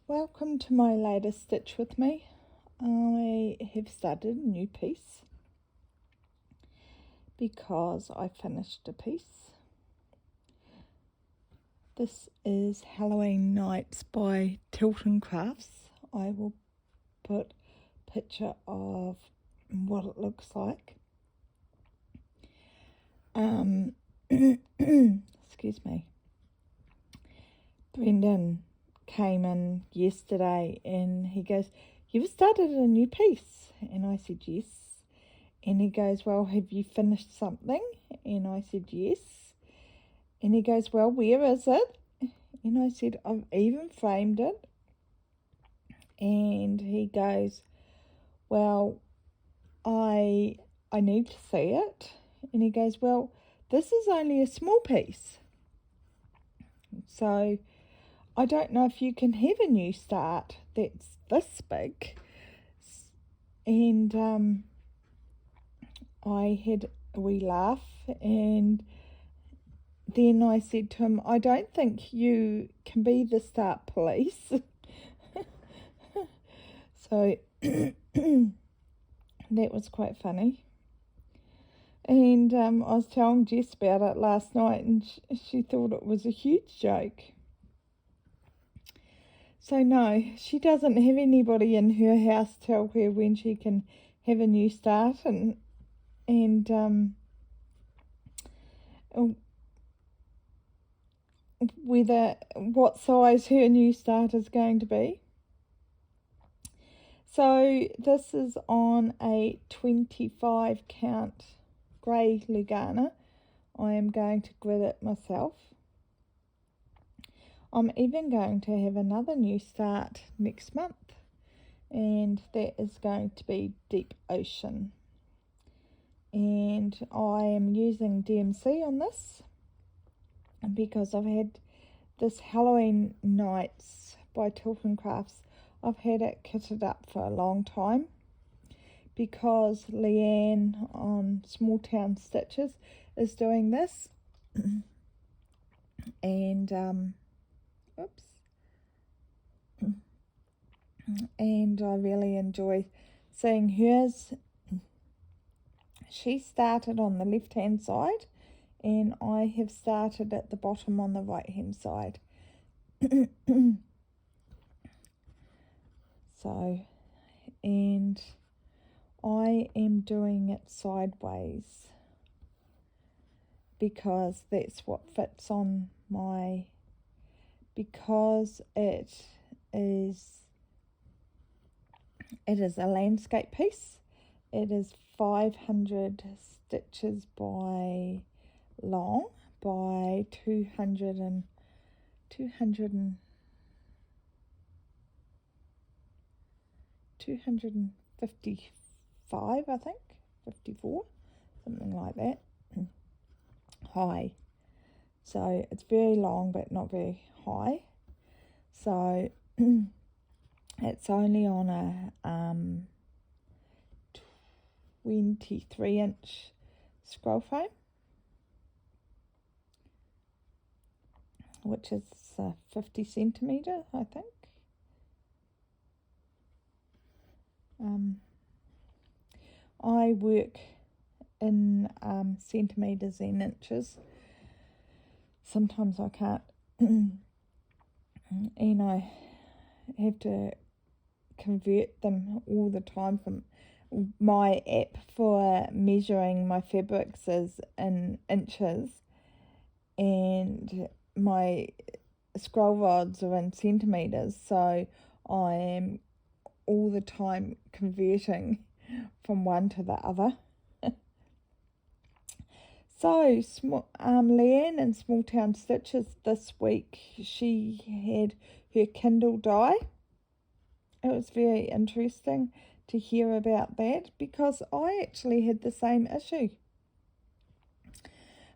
Welcome to my latest stitch with me. I have started a new piece because I finished a piece. This is Halloween Nights by Tilton Crafts. I will put a picture of what it looks like. Excuse me. Brendan came in yesterday and he goes, "You've started a new piece?" And I said, "Yes." And he goes, "Well, have you finished something?" And I said, "Yes." And he goes, "Well, where is it?" And I said, "I've even framed it." And he goes, "Well, I need to see it." And he goes, "Well, this is only a small piece. So I don't know if you can have a new start that's this big." And I had a wee laugh, and then I said to him, "I don't think you can be the start police." So that was quite funny. And I was telling Jess about it last night, and she thought it was a huge joke. So no, she doesn't have anybody in her house tell her when she can have a new start and what size her new start is going to be. So this is on a 25 count grey Lugana. I am going to grid it myself. I'm even going to have another new start next month, and that is going to be Deep Ocean. And I am using DMC on this because I've had this Halloween Nights by Tilton Crafts. I've had it kitted up for a long time because Leanne on Small Town Stitches is doing this. And and I really enjoy seeing hers. She started on the left hand side and I have started at the bottom on the right hand side. So, and I am doing it sideways because that's what fits on my, because it is a landscape piece. It is 500 stitches by long by 255, I think, 54, something like that, high. So it's very long but not very high. So it's only on a 23-inch scroll frame, which is 50 centimetre, I think. I work in centimetres and inches. Sometimes I can't, and I have to convert them all the time. From my app for measuring my fabrics is in inches, and my scroll rods are in centimetres, so I am all the time converting from one to the other. So Leanne in Small Town Stitches this week, she had her Kindle die. It was very interesting to hear about that because I actually had the same issue.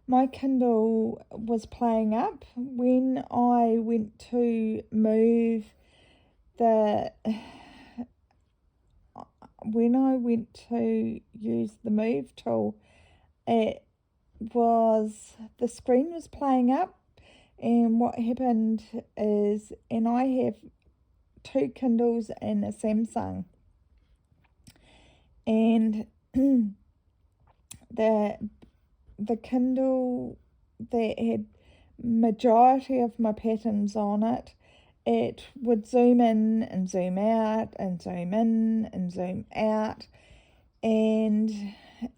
My Kindle was playing up when I went to move when I went to use the move tool, the screen was playing up, and what happened is, and I have 2 Kindles and a Samsung. And the Kindle that had majority of my patterns on it, it would zoom in and zoom out and zoom in and zoom out, and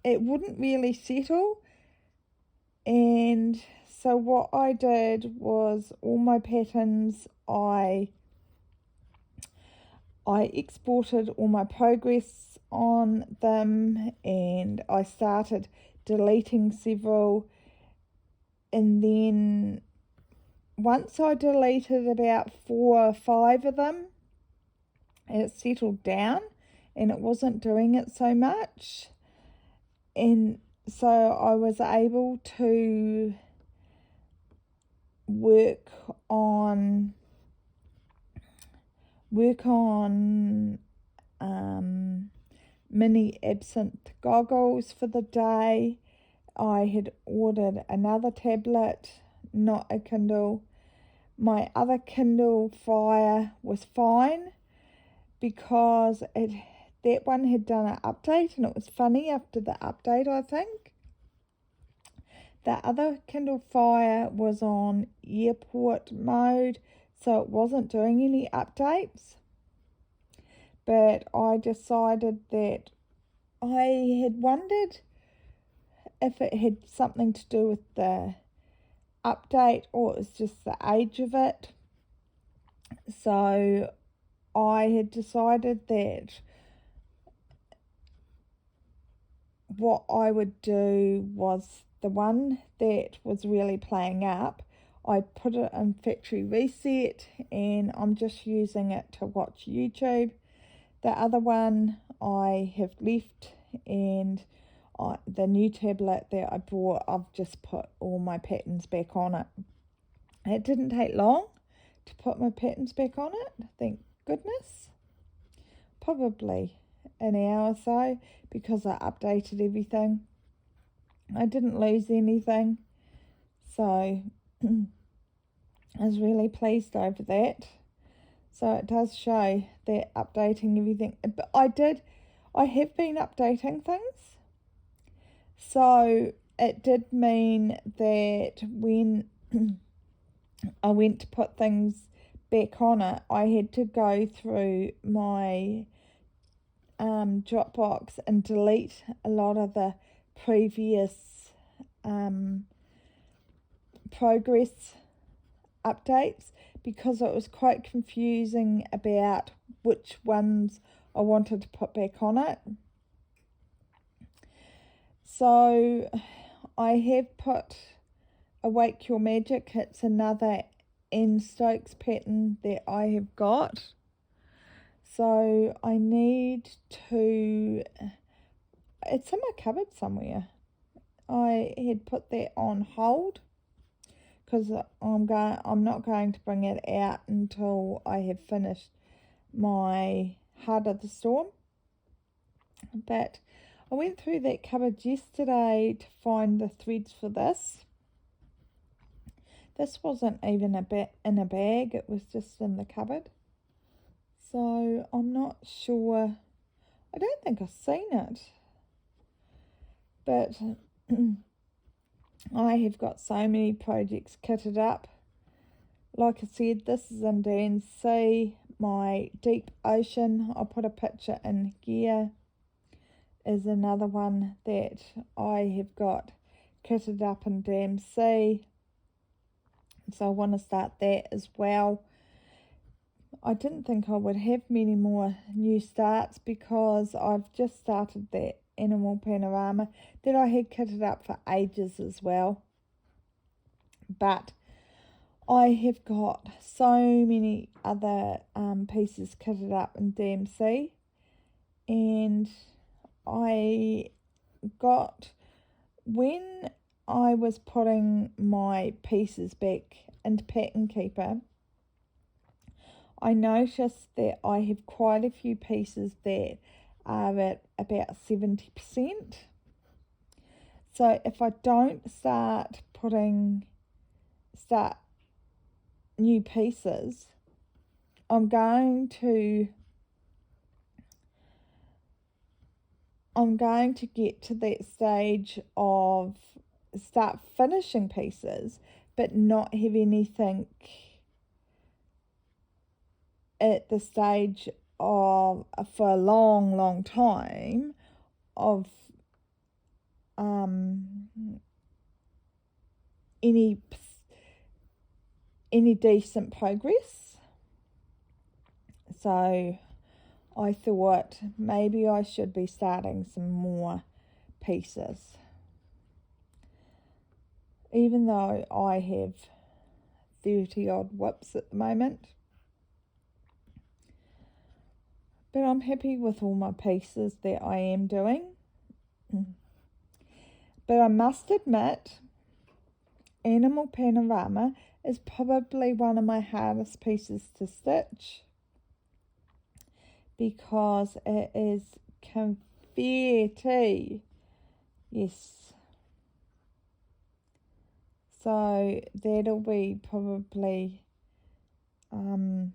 it wouldn't really settle. And so what I did was all my patterns, I exported all my progress on them, and I started deleting several. And then once I deleted about 4 or 5 of them, it settled down and it wasn't doing it so much. And so I was able to work on mini absinthe goggles for the day. I had ordered another tablet, not a Kindle. My other Kindle Fire was fine because that one had done an update, and it was funny after the update, I think. The other Kindle Fire was on airport mode, so it wasn't doing any updates. But I decided that I had wondered if it had something to do with the update or it was just the age of it. So I had decided that what I would do was the one that was really playing up, I put it in factory reset and I'm just using it to watch YouTube. The other one I have left, and the new tablet that I bought, I've just put all my patterns back on it. It didn't take long to put my patterns back on it, thank goodness. Probably an hour or so, because I updated everything. I didn't lose anything, so I was really pleased over that. So it does show that updating everything. But I have been updating things. So it did mean that when I went to put things back on it, I had to go through my Dropbox and delete a lot of the previous progress updates, because it was quite confusing about which ones I wanted to put back on it. So I have put Awake Your Magic. It's another Anne Stokes pattern that I have got. So I need to, it's in my cupboard somewhere. I had put that on hold because I'm not going to bring it out until I have finished my Heart of the Storm. But I went through that cupboard yesterday to find the threads for this. This wasn't even in a bag, it was just in the cupboard. So I'm not sure, I don't think I've seen it. But I have got so many projects kitted up. Like I said, this is in Dan Sea, my Deep Ocean. I'll put a picture in here. Is another one that I have got kitted up in Dan Sea. So I want to start that as well. I didn't think I would have many more new starts because I've just started that Animal Panorama that I had kitted up for ages as well. But I have got so many other pieces kitted up in DMC, and I got, when I was putting my pieces back into Pattern Keeper, I noticed that I have quite a few pieces that are at about 70%. So if I don't start new pieces, I'm going to get to that stage of start finishing pieces, but not have anything at the stage of, for a long time, of any decent progress. So I thought maybe I should be starting some more pieces. Even though I have 30 odd whips at the moment. But I'm happy with all my pieces that I am doing. But I must admit, Animal Panorama is probably one of my hardest pieces to stitch, because it is confetti. Yes. So that'll be probably, that'll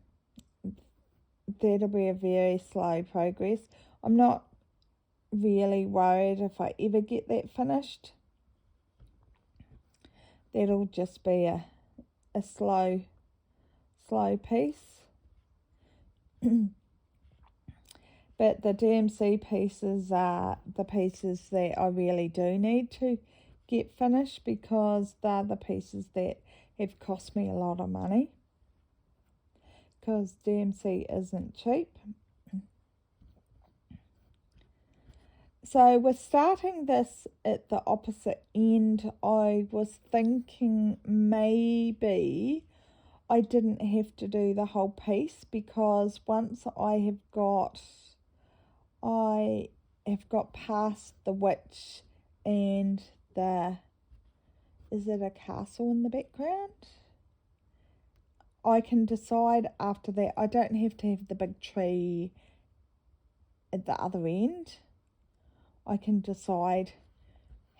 be a very slow progress. I'm not really worried if I ever get that finished. That'll just be a slow piece. But the DMC pieces are the pieces that I really do need to get finished, because they're the pieces that have cost me a lot of money, because DMC isn't cheap. So with starting this at the opposite end, I was thinking maybe I didn't have to do the whole piece, because once I have got past the witch and is it a castle in the background? I can decide after that. I don't have to have the big tree at the other end. I can decide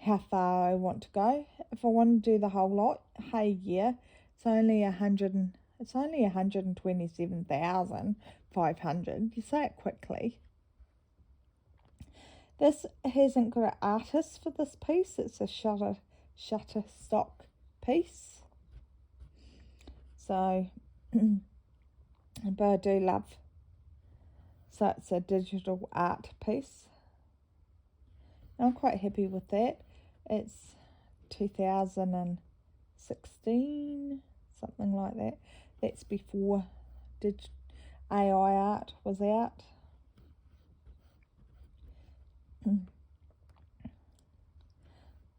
how far I want to go. If I want to do the whole lot, hey, yeah, it's only 127,500. You say it quickly. This hasn't got an artist for this piece. It's a Shutterstock piece. So, but I do love. So it's a digital art piece. I'm quite happy with that. It's 2016, something like that. That's before AI art was out.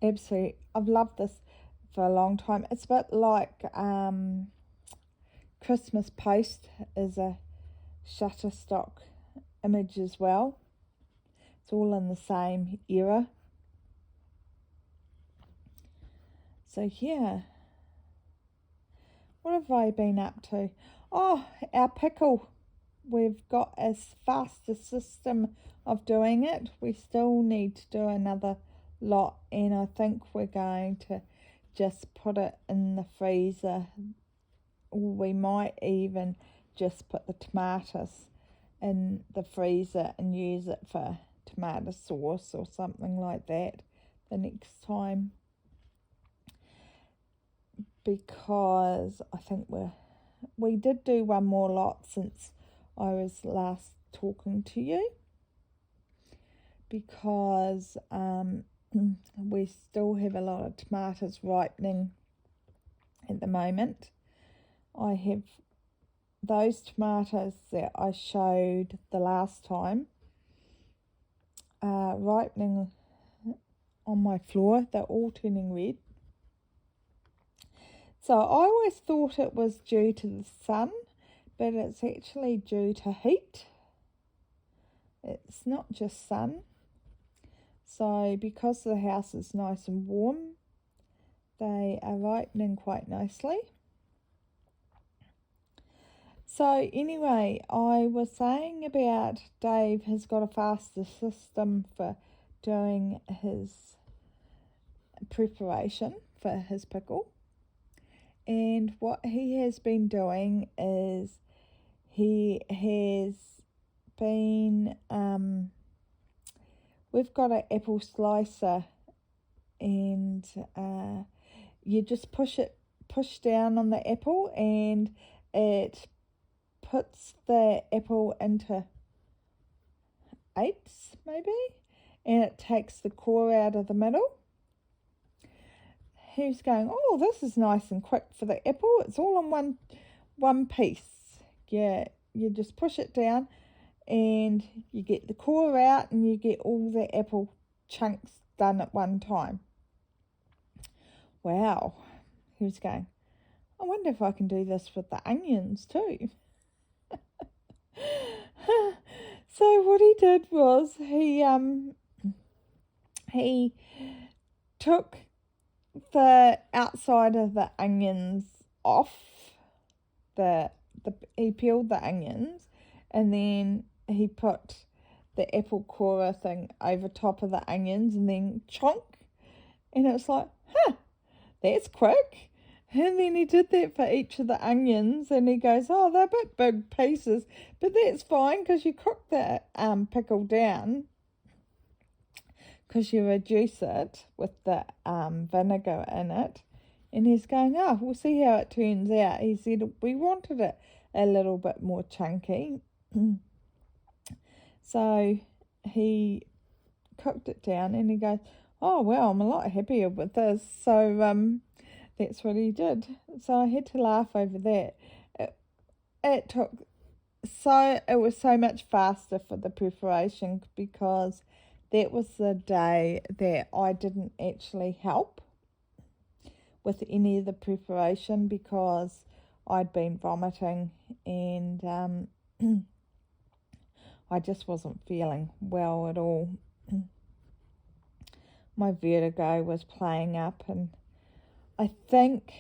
Absolutely. I've loved this for a long time. It's a bit like Christmas Post is a Shutterstock image as well. It's all in the same era. So yeah. What have I been up to? Oh, our pickle. We've got a faster system of doing it. We still need to do another lot, and I think we're going to just put it in the freezer. We might even just put the tomatoes in the freezer and use it for tomato sauce or something like that the next time, because I think we did do one more lot since I was last talking to you, because we still have a lot of tomatoes ripening at the moment. I have those tomatoes that I showed the last time ripening on my floor. They're all turning red. So I always thought it was due to the sun, but it's actually due to heat. It's not just sun. So because the house is nice and warm, they are ripening quite nicely. So anyway, I was saying about Dave has got a faster system for doing his preparation for his pickle. And what he has been doing is he has been, we've got an apple slicer, and you just push down on the apple, and it puts the apple into eighths maybe, and it takes the core out of the middle. He's going, oh, this is nice and quick for the apple. It's all in one piece. Yeah, you just push it down and you get the core out and you get all the apple chunks done at one time. Wow. He was going, I wonder if I can do this with the onions too. So what he did was he took the outside of the onions off. He peeled the onions, and then he put the apple core thing over top of the onions, and then chonk, and it was like, that's quick. And then he did that for each of the onions, and he goes, oh, they're a bit big pieces, but that's fine because you cook the pickle down, because you reduce it with the vinegar in it. And he's going, oh, we'll see how it turns out. He said, we wanted it a little bit more chunky. So he cooked it down, and he goes, oh, well, I'm a lot happier with this. So that's what he did. So I had to laugh over that. It was so much faster for the preparation, because that was the day that I didn't actually help with any of the preparation, because I'd been vomiting, and I just wasn't feeling well at all. My vertigo was playing up, and I think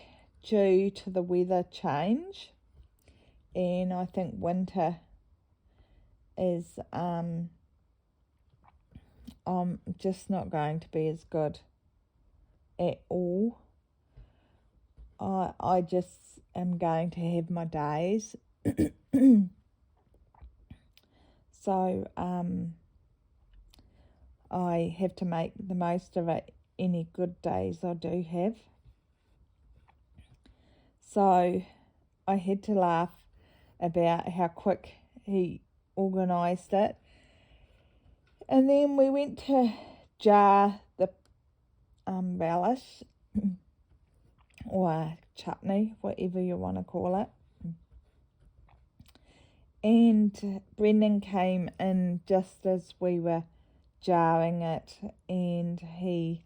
due to the weather change, and I think winter is just not going to be as good at all. I just am going to have my days. So I have to make the most of it, any good days I do have. So I had to laugh about how quick he organised it. And then we went to jar the relish or chutney, whatever you want to call it. And Brendan came in just as we were jarring it, and he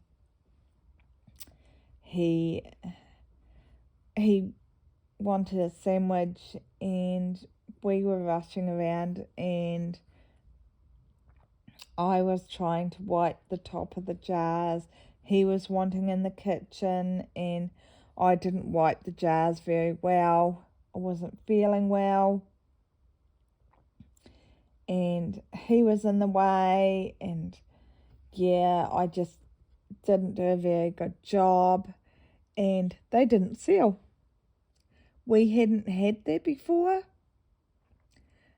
wanted a sandwich, and we were rushing around, and I was trying to wipe the top of the jars. He was wanting in the kitchen, and I didn't wipe the jars very well. I wasn't feeling well, and he was in the way, and yeah, I just didn't do a very good job, and they didn't seal. We hadn't had that before,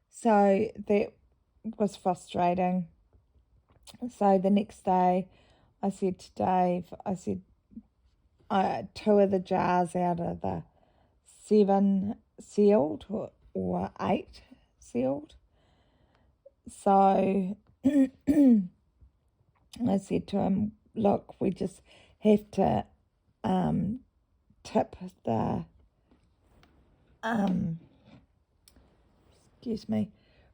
so that was frustrating. So the next day I said to Dave, two of the jars out of the 7 sealed, or 8 sealed. So I said to him, look, we just have to tip the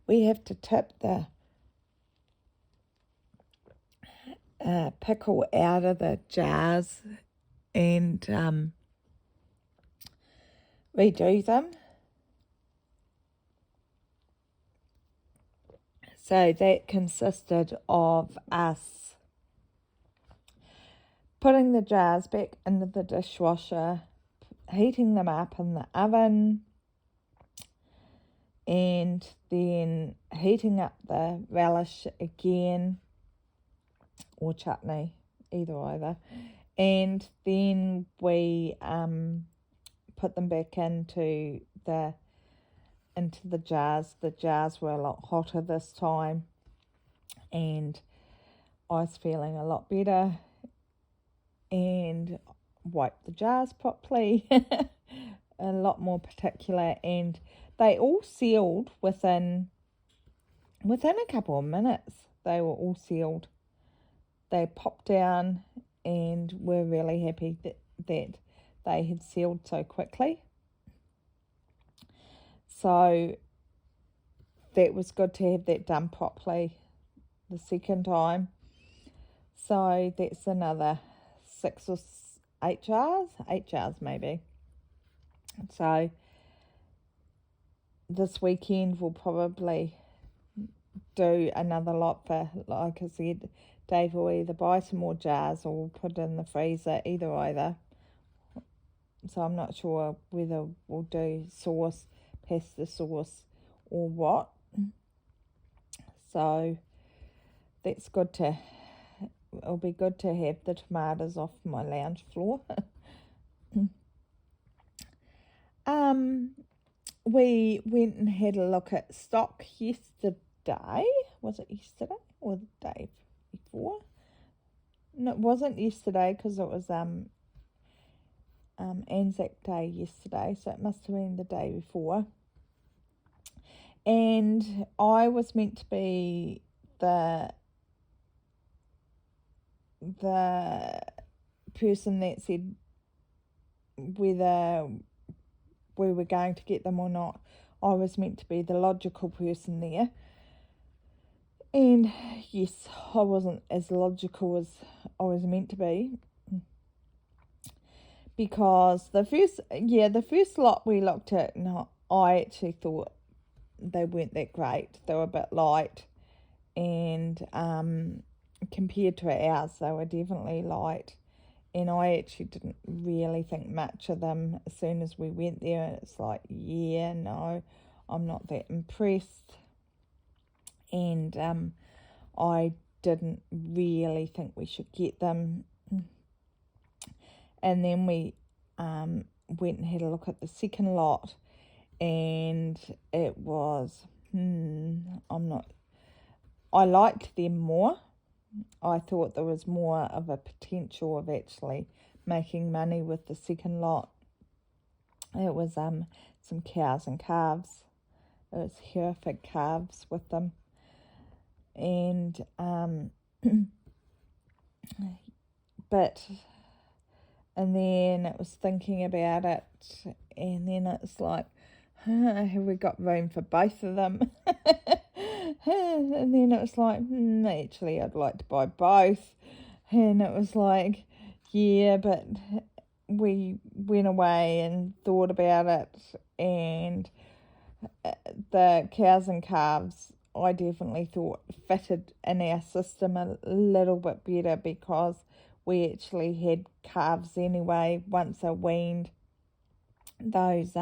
we have to tip the pickle out of the jars and redo them. So that consisted of us putting the jars back into the dishwasher, heating them up in the oven, and then heating up the relish again, or chutney, either. And then we put them back into the into the jars. The jars were a lot hotter this time, and I was feeling a lot better, and wiped the jars properly, a lot more particular, and they all sealed within a couple of minutes. They were all sealed. They popped down, and we're really happy that they had sealed so quickly. So that was good to have that done properly the second time. So that's another 6 or 8 jars, 8 jars maybe. So this weekend we'll probably do another lot for, like I said, Dave will either buy some more jars or we'll put it in the freezer, either. So I'm not sure whether we'll do sauce, pasta sauce, or what. So that's good it'll be good to have the tomatoes off my lounge floor. We went and had a look at stock yesterday. Was it yesterday or the day before? No, it wasn't yesterday because it was Anzac Day yesterday, so it must have been the day before. And I was meant to be the person that said whether we were going to get them or not. I was meant to be the logical person there. And yes, I wasn't as logical as I was meant to be. Because the first lot we looked at, I actually thought they weren't that great. They were a bit light. And compared to ours, they were definitely light. And I actually didn't really think much of them as soon as we went there. And it's like, yeah, no, I'm not that impressed. And I didn't really think we should get them. And then we went and had a look at the second lot. And it was, I liked them more. I thought there was more of a potential of actually making money with the second lot. It was some cows and calves. It was Hereford calves with them. And and then it was thinking about it, and then it's like, have we got room for both of them? And then it was like, actually, I'd like to buy both. And it was like, yeah, but we went away and thought about it, and the cows and calves, I definitely thought fitted in our system a little bit better because we actually had calves anyway. Once they're weaned, those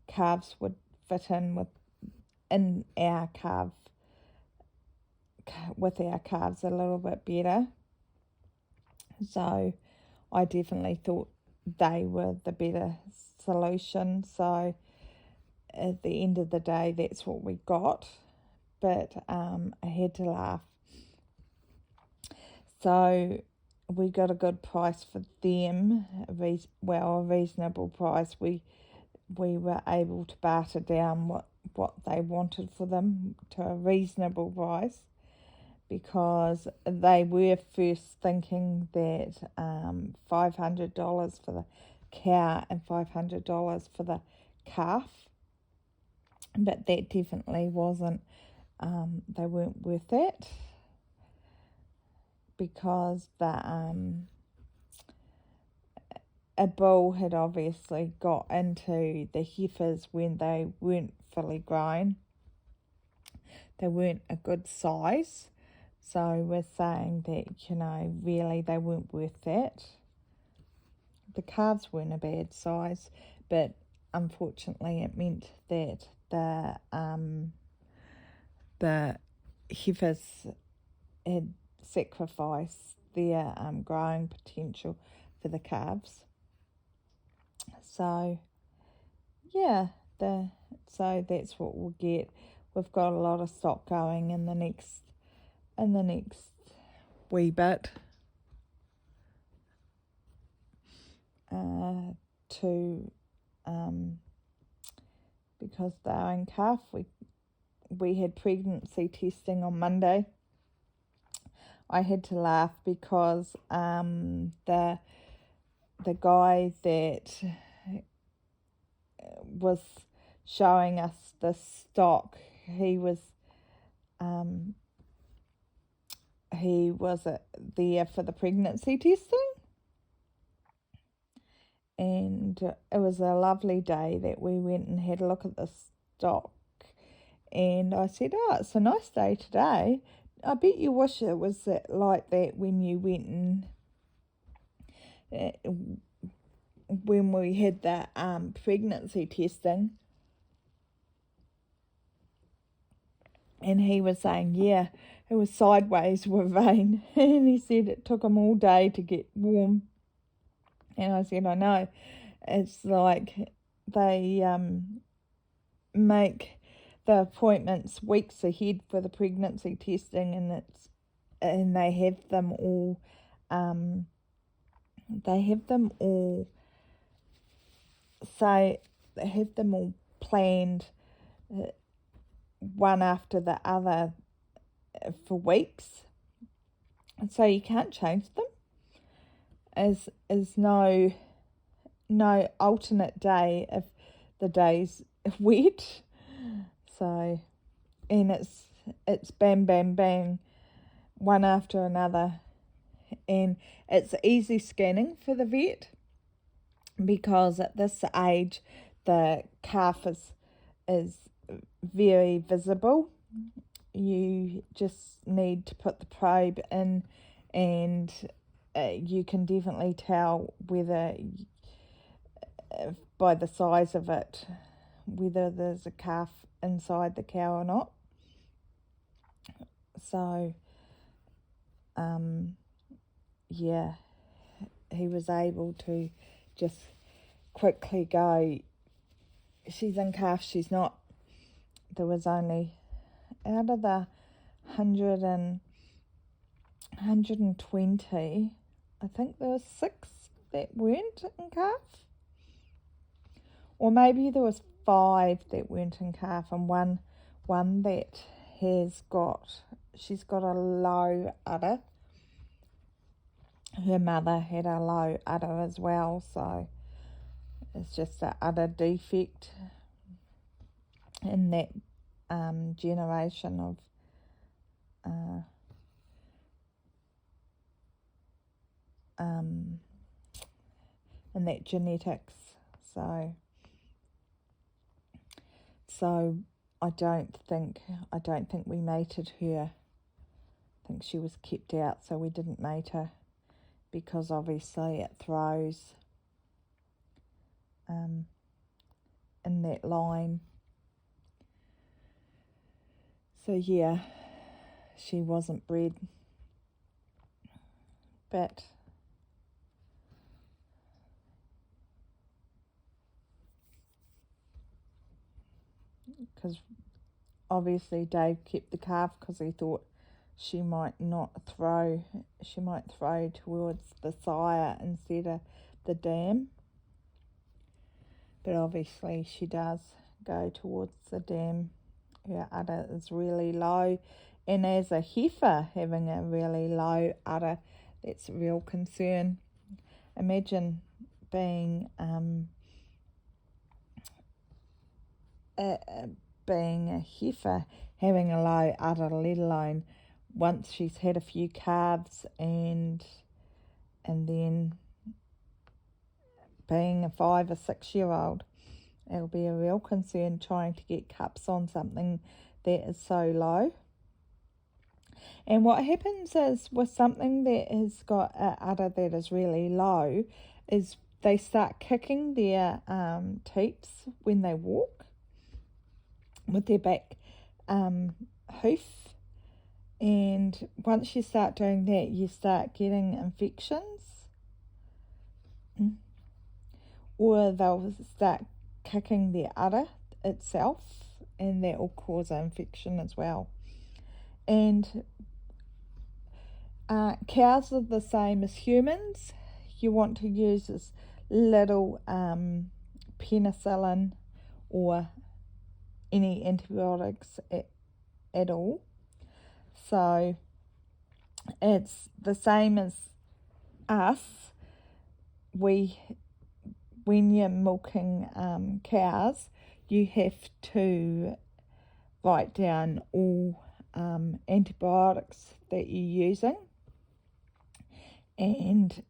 calves would fit in with our calves a little bit better. So I definitely thought they were the better solution. So at the end of the day, that's what we got. But I had to laugh. So we got a good price for them, a reasonable price. We were able to barter down what they wanted for them to a reasonable price, because they were first thinking that $500 for the cow and $500 for the calf, but that definitely wasn't, they weren't worth it, because a bull had obviously got into the heifers when they weren't fully grown. They weren't a good size. So we're saying that, really they weren't worth that. The calves weren't a bad size, but unfortunately it meant that the heifers had sacrificed their growing potential for the calves. So yeah, So that's what we'll get. We've got a lot of stock going in the next wee bit. Because they're in calf. We had pregnancy testing on Monday. I had to laugh because the guy that was showing us the stock, he was there for the pregnancy testing. And it was a lovely day that we went and had a look at the stock. And I said, oh, it's a nice day today. I bet you wish it was like that when you went and when we had the pregnancy testing. And he was saying, yeah, it was sideways with vein. And he said it took him all day to get warm. And I said, I know. It's like they make the appointments weeks ahead for the pregnancy testing, and they have them all planned one after the other for weeks, and so you can't change them. Is no alternate day if the day's wet. So, and it's bang, bang, bang, one after another. And it's easy scanning for the vet because at this age the calf is very visible. You just need to put the probe in, and you can definitely tell whether, by the size of it, whether there's a calf inside the cow or not. So, yeah, he was able to just quickly go, she's in calf, she's not. There was only, out of the 120, I think there was 6 that weren't in calf. Or maybe there was 5 that weren't in calf, and one that she's got a low udder. Her mother had a low udder as well, so it's just an udder defect in that generation of in that genetics. So I don't think we mated her. I think she was kept out, so we didn't mate her, because obviously it throws in that line. So yeah, she wasn't bred, but because obviously Dave kept the calf because he thought she might throw towards the sire instead of the dam. But obviously she does go towards the dam. Her udder is really low, and as a heifer having a really low udder, that's a real concern. Imagine being a heifer having a low udder, let alone once she's had a few calves and then being a 5 or 6 year old. It'll be a real concern trying to get cups on something that is so low. And what happens is with something that has got an udder that is really low is they start kicking their teats when they walk with their back hoof. And once you start doing that, you start getting infections. Or they'll start kicking their udder itself, and that will cause an infection as well. And cows are the same as humans. You want to use as little penicillin or any antibiotics at all. So it's the same as us. When you're milking cows, you have to write down all antibiotics that you're using, and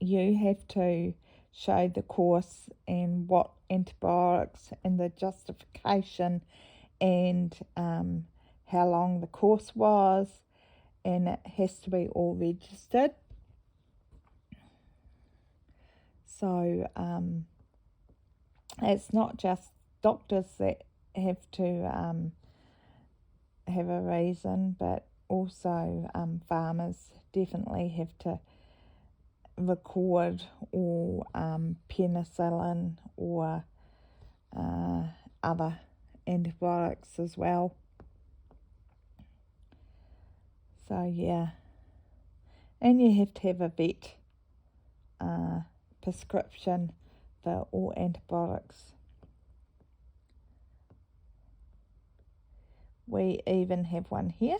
you have to show the course and what antibiotics and the justification and how long the course was, and it has to be all registered. So it's not just doctors that have to have a reason, but also farmers definitely have to record all penicillin or other antibiotics as well. So yeah, and you have to have a vet prescription for all antibiotics. We even have one here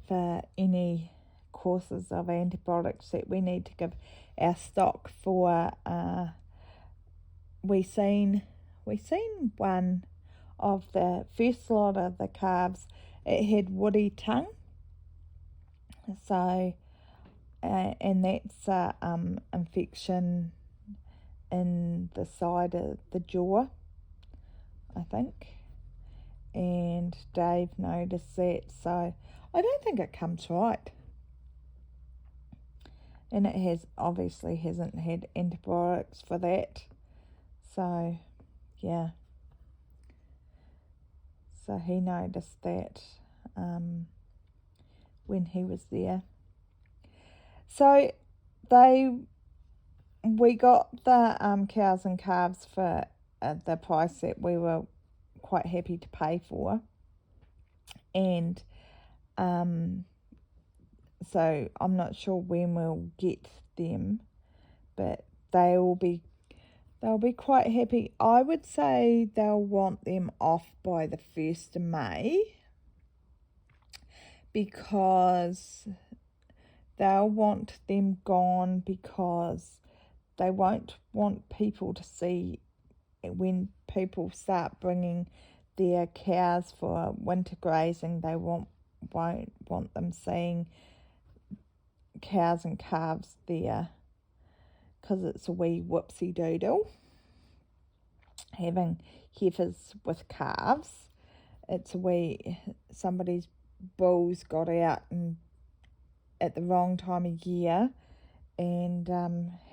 for any courses of antibiotics that we need to give our stock for. We seen one of the first lot of the calves. It had woody tongue, so and that's infection in the side of the jaw, I think. And Dave noticed that, so I don't think it comes right. And it obviously hasn't had antibiotics for that. So, yeah. So he noticed that when he was there. So we got the cows and calves for the price that we were quite happy to pay for. And so I'm not sure when we'll get them, but they'll be quite happy. I would say they'll want them off by the 1st of May, because they'll want them gone, because they won't want people to see when people start bringing their cows for winter grazing. They won't want them seeing cows and calves there, because it's a wee whoopsie doodle having heifers with calves. It's a wee, somebody's bulls got out and at the wrong time of year and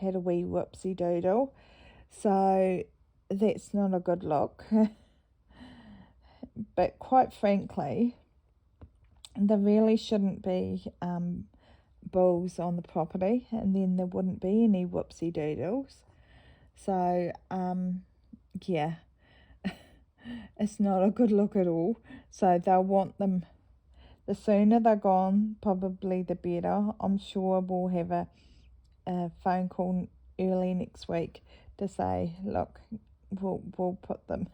had a wee whoopsie doodle, so that's not a good look. But quite frankly, there really shouldn't be bulls on the property, and then there wouldn't be any whoopsie doodles. So yeah, it's not a good look at all. So they'll want them, the sooner they're gone, probably the better. I'm sure we'll have a phone call early next week to say, look, we'll put them,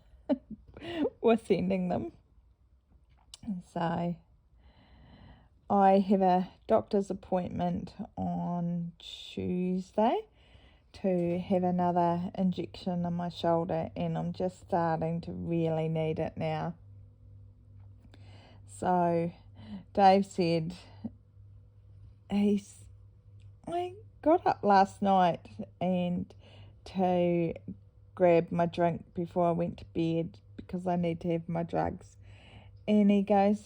we're sending them. So I have a doctor's appointment on Tuesday to have another injection on my shoulder, and I'm just starting to really need it now. So Dave said I got up last night and to grab my drink before I went to bed because I need to have my drugs, and he goes,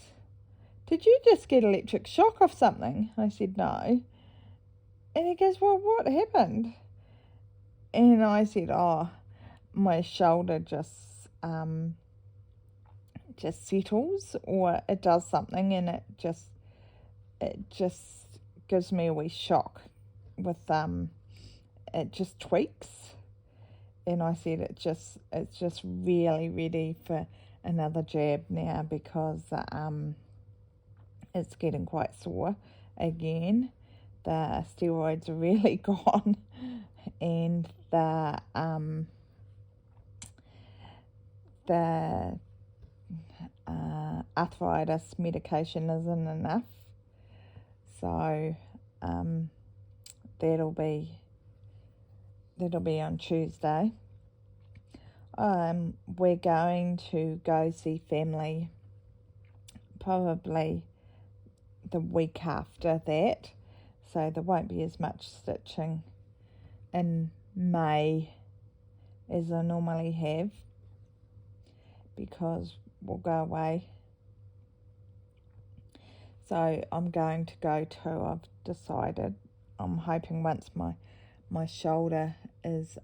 did you just get electric shock off something? I said no. And he goes, well, what happened? And I said, oh, my shoulder just settles, or it does something, and it just gives me a wee shock with it just tweaks. and I said it's just really ready for another jab now, because it's getting quite sore again. The steroids are really gone, and the arthritis medication isn't enough. So that'll be on Tuesday. We're going to go see family probably the week after that, so there won't be as much stitching in May as I normally have, because we'll go away. So I'm going to go to, I've decided, I'm hoping once my shoulder has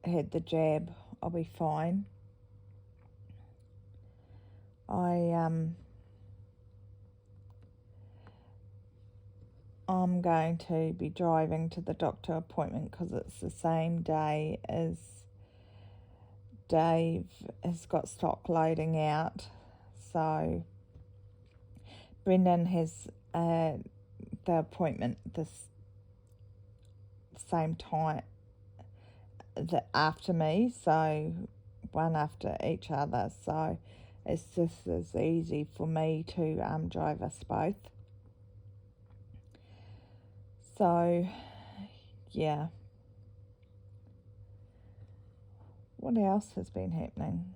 had the jab, I'll be fine. I'm going to be driving to the doctor appointment because it's the same day as Dave has got stock loading out. So Brendan has the appointment this same time after me, so one after each other. So it's just as easy for me to drive us both. So, yeah. What else has been happening?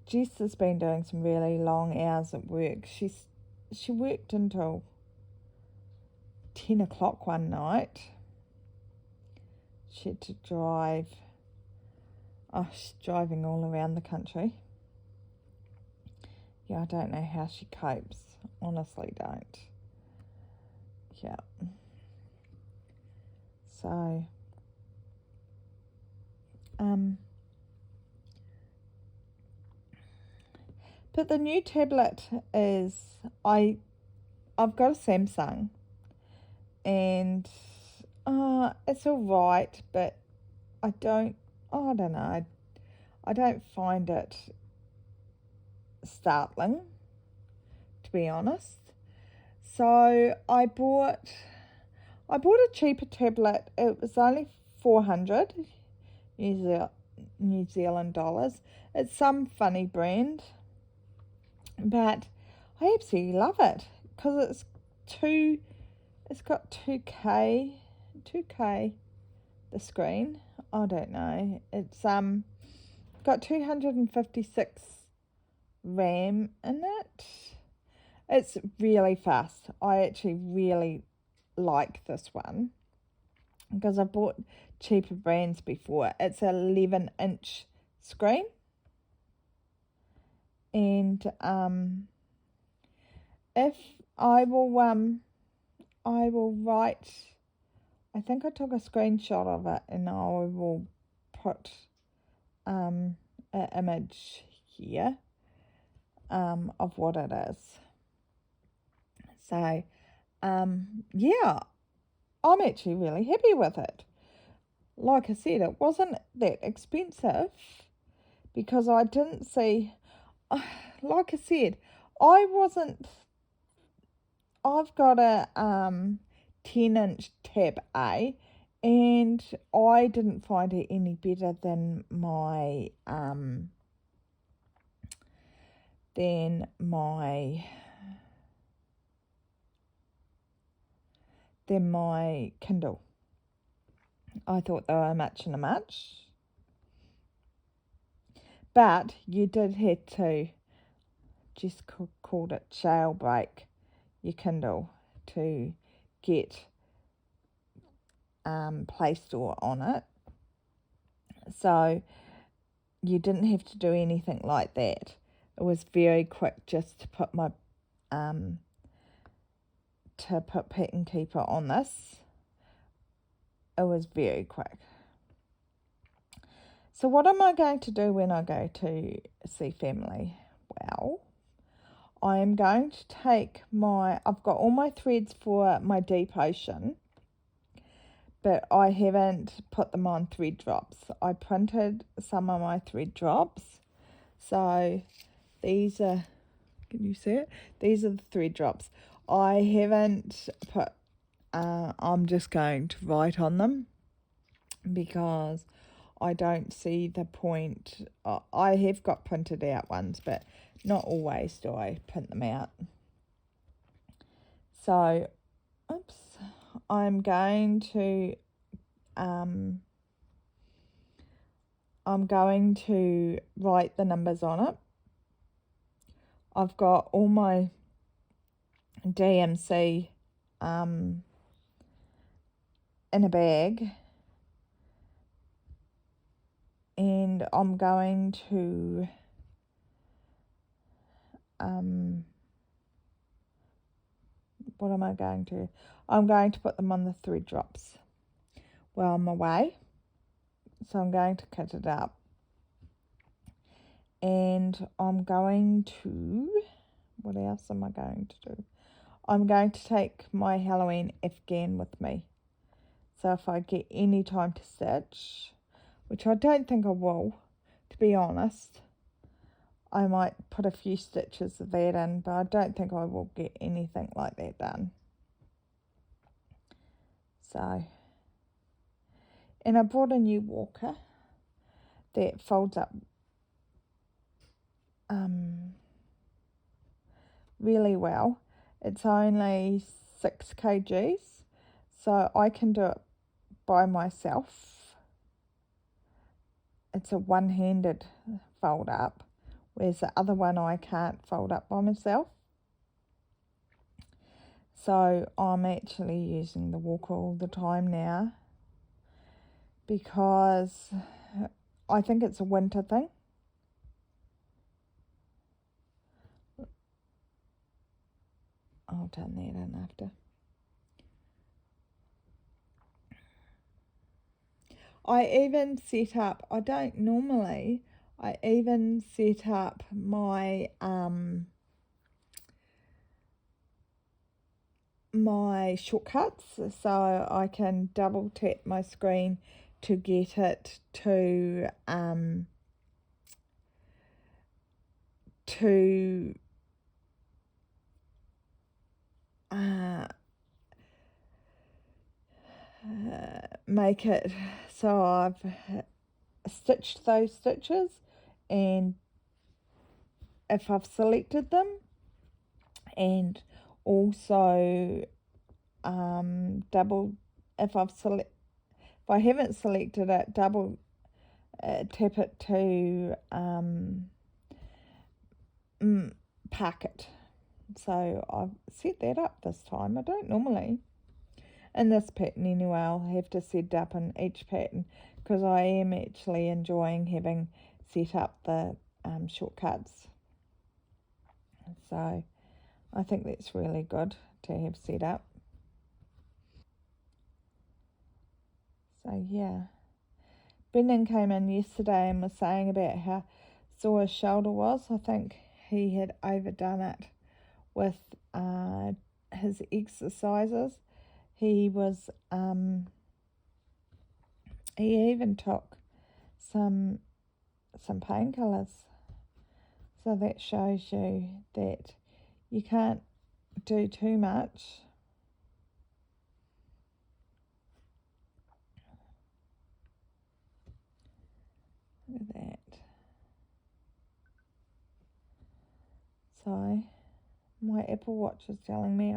Jess has been doing some really long hours at work. She worked until 10 o'clock one night. She had to drive. Oh, she's driving all around the country. Yeah, I don't know how she copes. Honestly, don't. Yeah. So, but the new tablet is, I've got a Samsung, and it's all right, but I don't know. I don't find it startling, to be honest. So I bought a cheaper tablet. It was only 400 New Zealand dollars. It's some funny brand, but I absolutely love it because it's got 2K the screen. I don't know. It's got 256 RAM in it. It's really fast. I actually really like this one because I bought cheaper brands before. It's an 11-inch screen, and if I will write, I think I took a screenshot of it, and I will put an image here of what it is. So, yeah, I'm actually really happy with it. Like I said, it wasn't that expensive because I didn't see, like I said, I've got a 10-inch Tab A, and I didn't find it any better than my Kindle. I thought they were much and a much. But you did have to, just called it jailbreak your Kindle to get Play Store on it. So you didn't have to do anything like that. It was very quick just to put my Pet and Keeper on this. It was very quick. So what am I going to do when I go to see family? Well, I am going to take I've got all my threads for my deep ocean, but I haven't put them on thread drops. I printed some of my thread drops. So these are, can you see it? These are the thread drops. I haven't put, I'm just going to write on them because I don't see the point. I have got printed out ones, but not always do I print them out. So, I'm going to write the numbers on it. I've got all my DMC in a bag, and I'm going to what am I going to? I'm going to put them on the thread drops while I'm away. So I'm going to cut it up. And I'm going to, what else am I going to do? I'm going to take my Halloween Afghan with me. So if I get any time to stitch, which I don't think I will, to be honest, I might put a few stitches of that in, but I don't think I will get anything like that done. So, and I brought a new walker that folds up really well. It's only 6 kgs, so I can do it by myself. It's a one-handed fold up, whereas the other one I can't fold up by myself. So I'm actually using the walker all the time now because I think it's a winter thing. I'll turn that in after. I even set up, I even set up my my shortcuts, so I can double tap my screen to get it to make it so I've stitched those stitches, and if I've selected them, and also if I haven't selected it, double tap it to park it. So I've set that up this time. I don't normally. In this pattern anyway, I'll have to set up in each pattern because I am actually enjoying having set up the shortcuts. So I think that's really good to have set up. So yeah, Brendan came in yesterday and was saying about how sore his shoulder was. I think he had overdone it with his exercises. He was he even took some painkillers. So that shows you that you can't do too much. Look at that. So my Apple Watch is telling me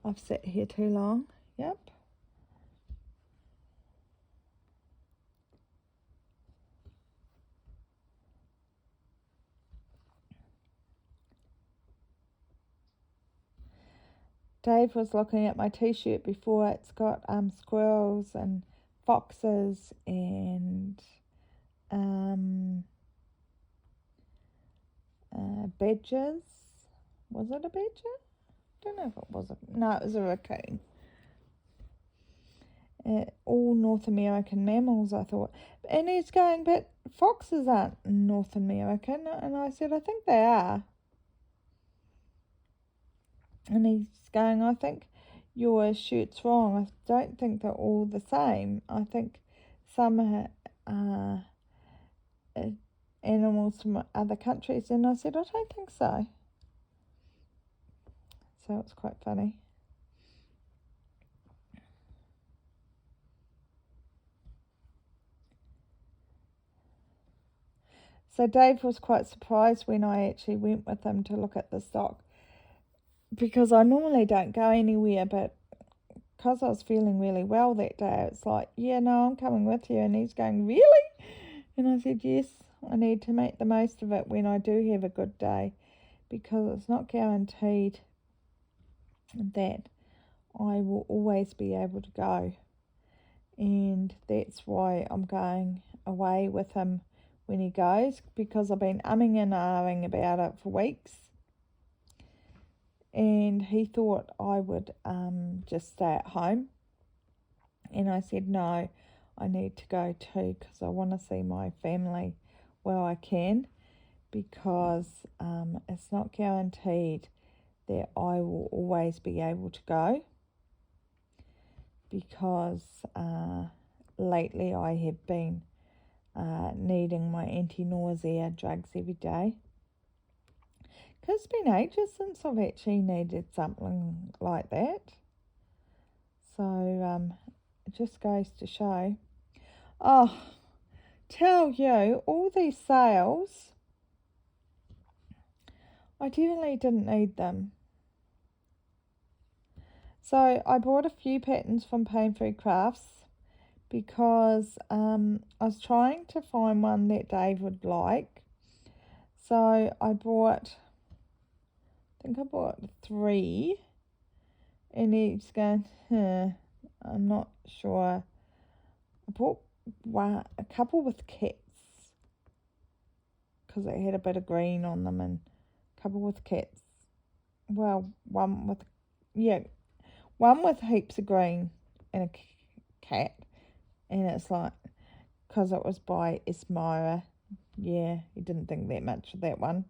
I've sat here too long. Yep. Dave was looking at my t-shirt before. It's got squirrels and foxes and badgers. Was it a badger? I don't know if it was. No, it was a raccoon. All North American mammals, I thought. And he's going, but foxes aren't North American. And I said, I think they are. And he's going, I think your shirt's wrong. I don't think they're all the same. I think some are animals from other countries. And I said, I don't think so. So it's quite funny. So Dave was quite surprised when I actually went with him to look at the stock, because I normally don't go anywhere, but because I was feeling really well that day, it's like, yeah, no, I'm coming with you. And he's going, really? And I said, yes, I need to make the most of it when I do have a good day, because it's not guaranteed that I will always be able to go. And that's why I'm going away with him when he goes, because I've been umming and ahhing about it for weeks. And he thought I would just stay at home. And I said, no, I need to go too, because I want to see my family where I can, because it's not guaranteed that I will always be able to go, because lately I have been needing my anti-nausea drugs every day. Because it's been ages since I've actually needed something like that. So it just goes to show. Oh, tell you, all these sales, I definitely didn't need them. So I bought a few patterns from Pain Free Crafts, because I was trying to find one that Dave would like. So I bought 3, and he's going, I'm not sure. I bought a couple with cats, because they had a bit of green on them, and a couple with cats. Well, one with heaps of green and a cat, and it's like, because it was by Esmira. Yeah, he didn't think that much of that one.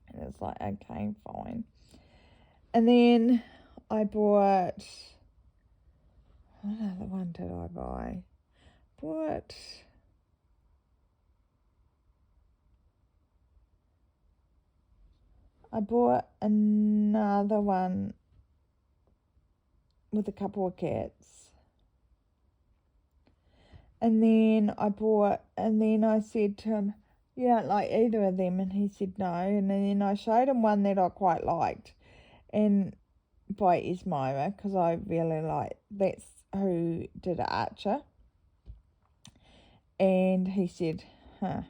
And it's like, okay, fine. And then I bought, what other one did I buy? I bought another one with a couple of cats. And then I said to him, you don't like either of them? And he said no. And then I showed him one that I quite liked, and by Esmira, because I really like, that's who did Archer. And he said, oh,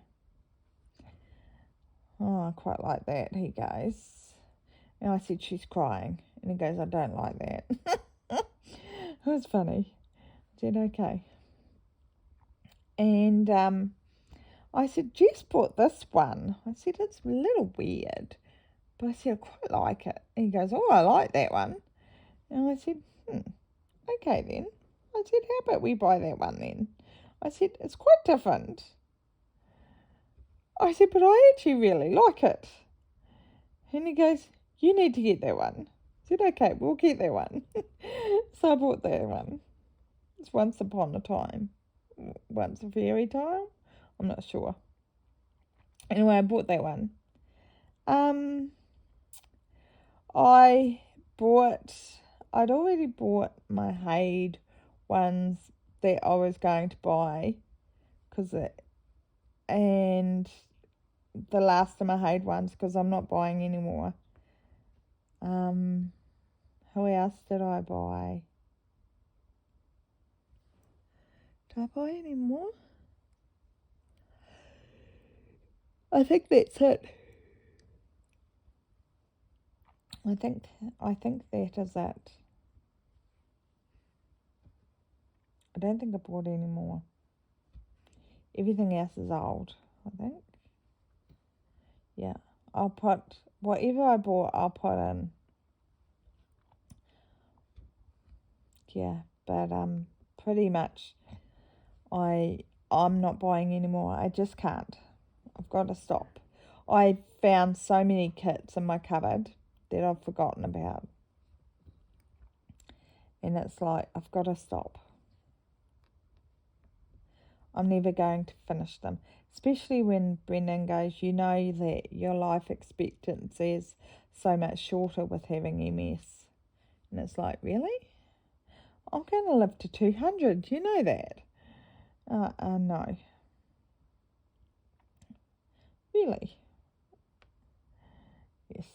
I quite like that. He goes, and I said, she's crying. And he goes, I don't like that. It was funny. I said, okay. And I said, Jess bought this one. I said, it's a little weird, but I said, I quite like it. And he goes, oh, I like that one. And I said, okay then. I said, how about we buy that one then? I said, it's quite different. I said, but I actually really like it. And he goes, you need to get that one. I said, okay, we'll get that one. So I bought that one. It's Once Upon a Time. Once a Fairy Tale? I'm not sure. Anyway, I bought that one. I'd already bought my Haid ones that I was going to buy, and the last of my Haid ones, because I'm not buying anymore. Who else did I buy? Did I buy any more? I think that's it. I think that is it. I don't think I bought any more. Everything else is old, I think. Yeah, I'll put whatever I bought, I'll put in. Yeah, but pretty much I'm not buying anymore. I just can't. I've got to stop. I found so many kits in my cupboard that I've forgotten about. And it's like, I've got to stop. I'm never going to finish them. Especially when Brendan goes, you know that your life expectancy is so much shorter with having MS. And it's like, really? I'm going to live to 200. You know that? No. Really? Yes.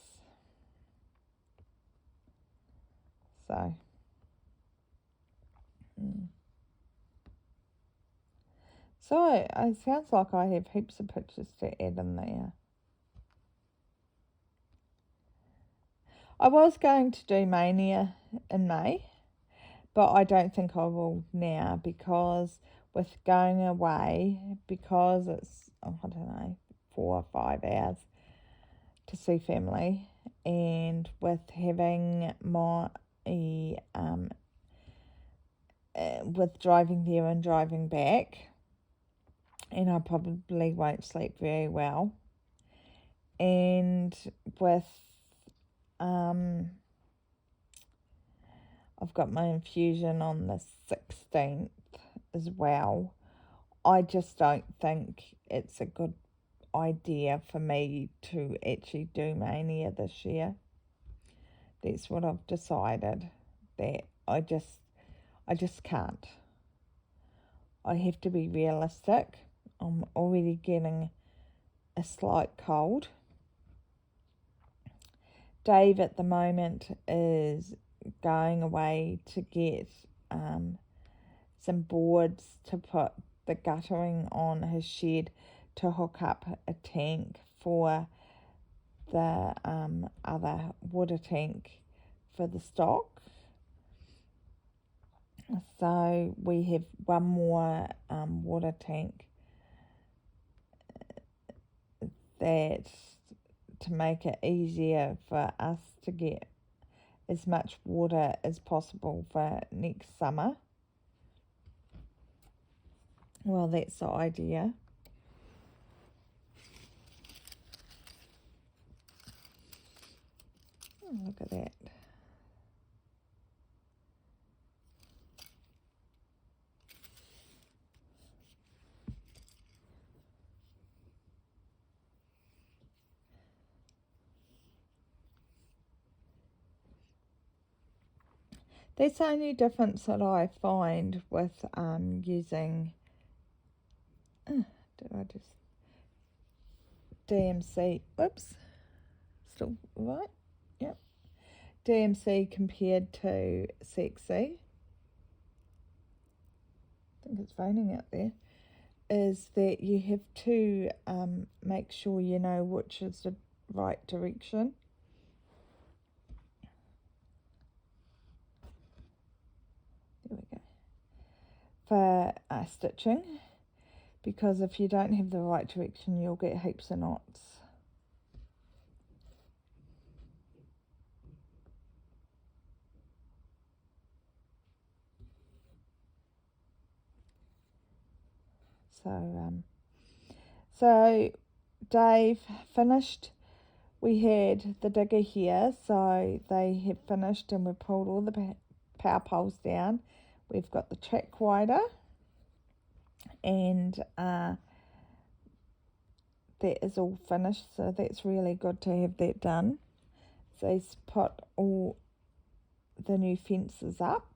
So. So, it sounds like I have heaps of pictures to add in there. I was going to do Mania in May, but I don't think I will now, because with going away, because it's, I don't know, 4 or 5 hours to see family, and with having my with driving there and driving back, and I probably won't sleep very well, and with I've got my infusion on the 16th as well. I just don't think it's a good idea for me to actually do Mania this year. That's what I've decided, that I just can't. I have to be realistic. I'm already getting a slight cold. Dave at the moment is going away to get some boards to put the guttering on his shed to hook up a tank for the other water tank for the stock. So we have one more water tank that, to make it easier for us to get as much water as possible for next summer. Well, that's the idea. Oh, look at that. That's the only difference that I find with using, DMC, oops, still right, yep, DMC compared to CXC, I think it's raining out there, is that you have to make sure you know which is the right direction. There we go. For stitching, because if you don't have the right direction, you'll get heaps of knots. So Dave finished. We had the digger here, so they have finished, and we've pulled all the power poles down. We've got the track wider, and that is all finished, so that's really good to have that done. So he's put all the new fences up.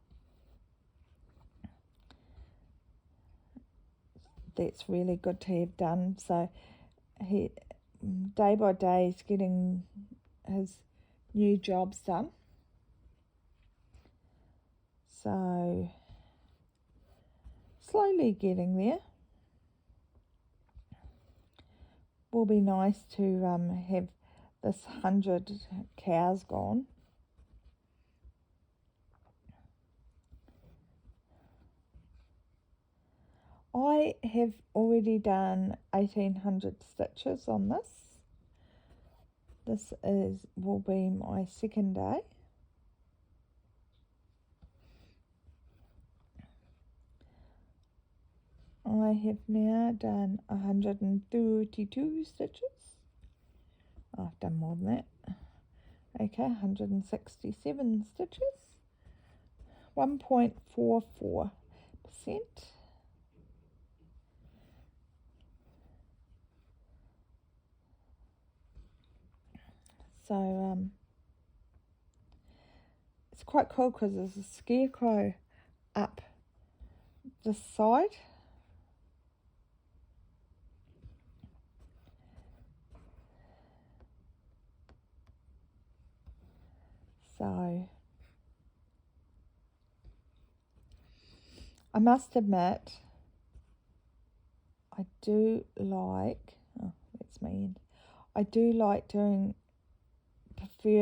That's really good to have done. So he, day by day, is getting his new jobs done. So slowly getting there. Will be nice to have this 100 cows gone. I have already done 1800 stitches on this. This will be my second day. I have now done 132 stitches. I've done more than that. Okay, 167 stitches, 1.44%. So it's quite cool because there's a scarecrow up this side. So I must admit, I do like, oh, that's my end. I do like prefer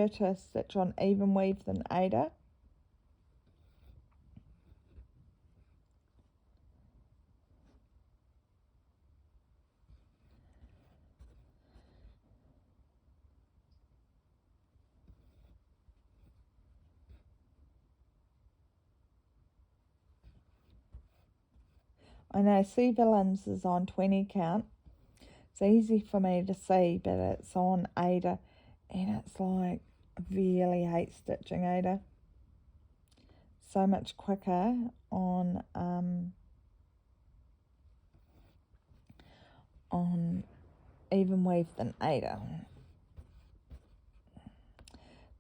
to stitch on even weave than Ada. I know Sea Villains is on 20 count. It's easy for me to see, but it's on Ada, and it's like, I really hate stitching Ada. So much quicker on even weave than Ada.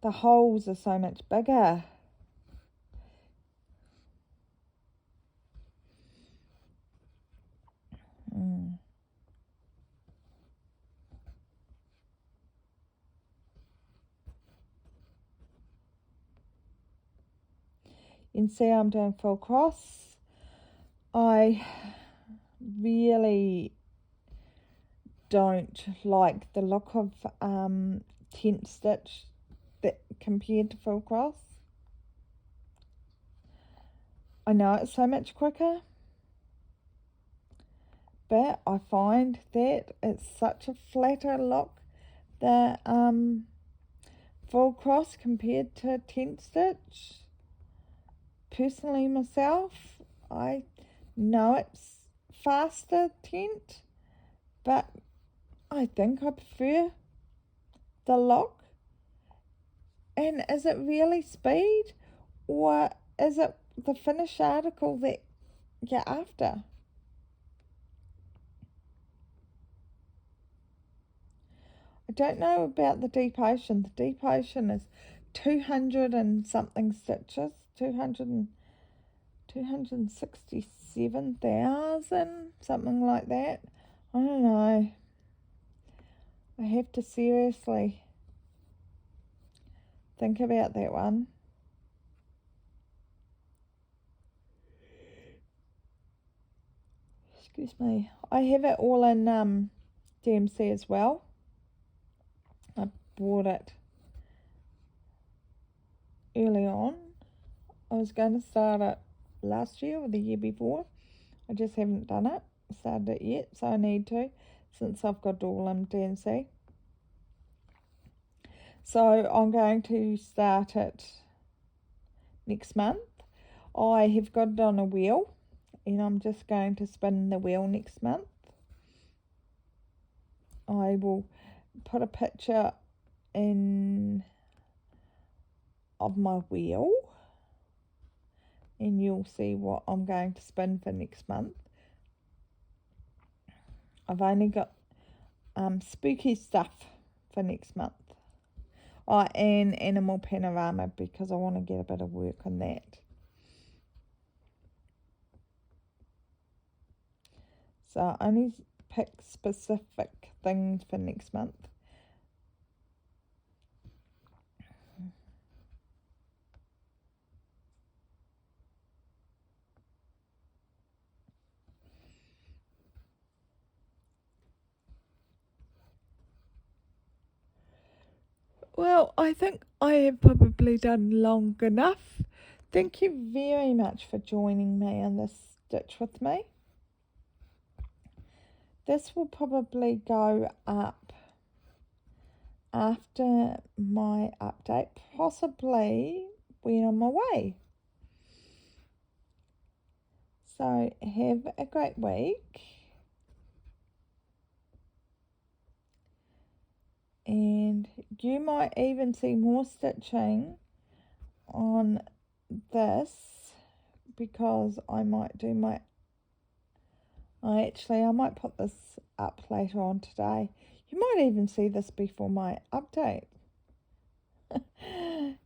The holes are so much bigger. You can see I'm doing full cross. I really don't like the look of tent stitch that compared to full cross. I know it's so much quicker, but I find that it's such a flatter look, the full cross compared to tent stitch. Personally myself, I know it's faster tent, but I think I prefer the look. And is it really speed, or is it the finished article that you're after? I don't know about the deep ocean. The deep ocean is 200 and something stitches, 267,000, something like that. I don't know. I have to seriously think about that one. Excuse me. I have it all in DMC as well. I bought it early on. I was going to start it last year or the year before. I just haven't done it, started it yet, so I need to, since I've got it all in DMC. So I'm going to start it next month. I have got it on a wheel, and I'm just going to spin the wheel next month. I will put a picture in of my wheel, and you'll see what I'm going to spin for next month. I've only got spooky stuff for next month. Oh, and animal panorama, because I want to get a bit of work on that. So I only pick specific things for next month. Well, I think I have probably done long enough. Thank you very much for joining me on this stitch with me. This will probably go up after my update, possibly when I'm away. So have a great week, And you might even see more stitching on this, because I might do I might put this up later on today. You might even see this before my update.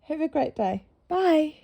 Have a great day. Bye.